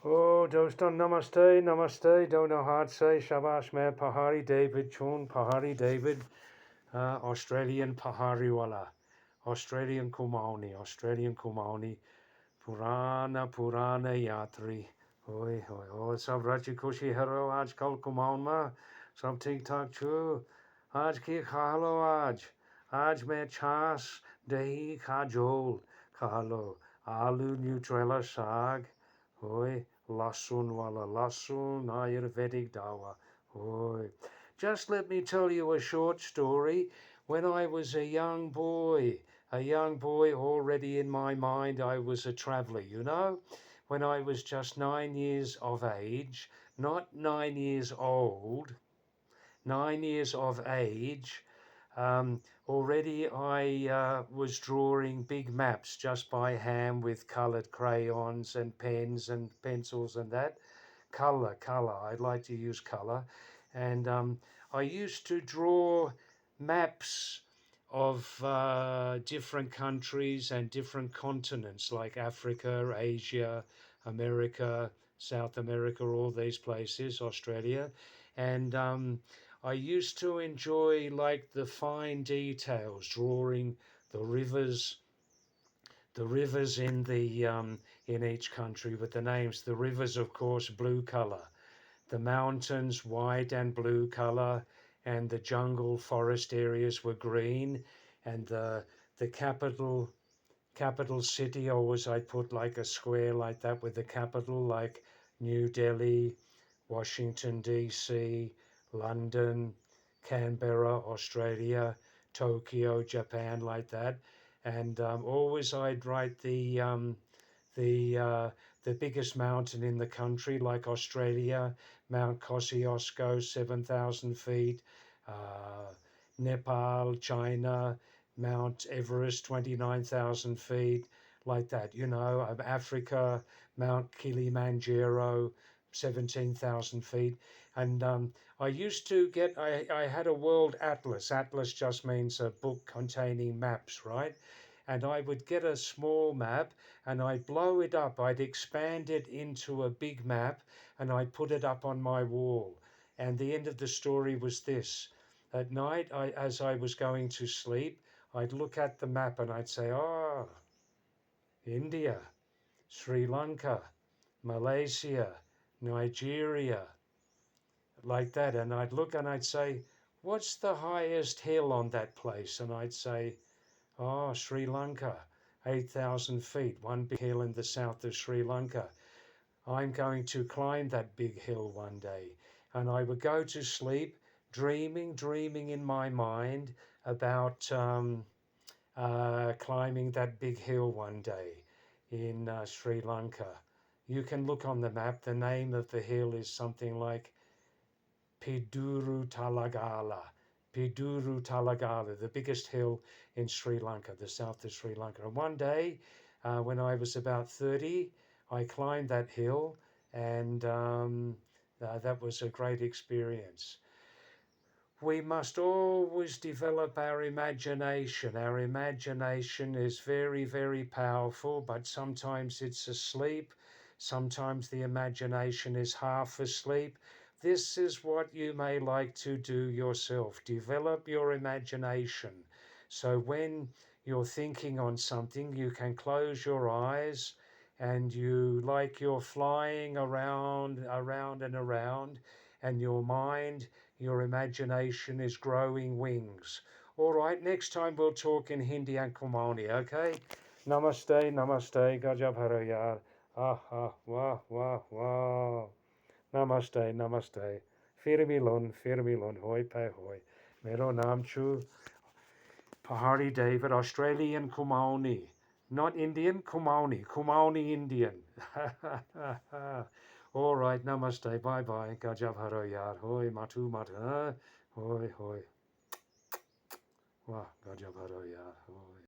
Oh, doston, namaste, namaste. Don't know how to say Shabash mein Pahari David Chun, Pahari David, Australian Pahariwala, Australian Kumaoni, Purana Yatri. Hoi, hoi, oh, sab rachi kushi hero aaj kal kumaon ma, sab ठीक ठाक chu. Aaj ki खा लो आज मैं छाछ दही खाजोल खा लो आलू न्यूट्रेला साग Hoi, lasun wala lasun, Ayurvedic dawa. Hoi. Just let me tell you a short story. When I was a young boy already in my mind, I was a traveler, you know? When I was just 9 years of age, not 9 years old, 9 years of age, already I was drawing big maps just by hand with colored crayons and pens and pencils and that. Color. I'd like to use color. And I used to draw maps of different countries and different continents like Africa, Asia, America, South America, all these places, Australia. And I used to enjoy like the fine details, drawing the rivers, in the in each country with the names. The rivers, of course, blue color. The mountains, white and blue color, and the jungle forest areas were green. And the capital city, always I put like a square like that with the capital, like New Delhi, Washington, D.C., London, Canberra, Australia, Tokyo, Japan, like that. And always I'd write the uh, the biggest mountain in the country, like Australia, Mount Kosciuszko, 7,000 feet, uh, Nepal, China, Mount Everest, 29,000 feet, like that. Africa, Mount Kilimanjaro, 17,000 feet. And I used to get, I had a world atlas. Atlas just means a book containing maps, right? And I would get a small map and I'd blow it up. I'd expand it into a big map and I'd put it up on my wall. And the end of the story was this. At night, as I was going to sleep, I'd look at the map and I'd say, oh, India, Sri Lanka, Malaysia, Nigeria, like that. And I'd look and I'd say, what's the highest hill on that place? And I'd say, oh, Sri Lanka, 8,000 feet, one big hill in the south of Sri Lanka. I'm going to climb that big hill one day. And I would go to sleep dreaming in my mind about climbing that big hill one day in Sri Lanka. You can look on the map. The name of the hill is something like Piduru Talagala. Piduru Talagala, the biggest hill in Sri Lanka, the south of Sri Lanka. And one day, when I was about 30, I climbed that hill, and that was a great experience. We must always develop our imagination. Our imagination is very, very powerful, but sometimes it's asleep. Sometimes the imagination is half asleep. This is what you may like to do yourself. Develop your imagination. So when you're thinking on something, you can close your eyes and you're flying around, and around, and your mind, your imagination is growing wings. All right, next time we'll talk in Hindi and Kumani, okay? Namaste, namaste, Gajab Haro Yar. Ah, wah, wah, wah. Namaste, namaste. Fir milon, hoi pe hoi. Mero naam chu Pahadi David, Australian Kumaoni. Not Indian, Kumaoni. Kumaoni Indian. All right, namaste, bye bye. Gajab haro yar. Hoi, matu mata. Hoi, hoi. Wah, gajab haro yar. Hoi.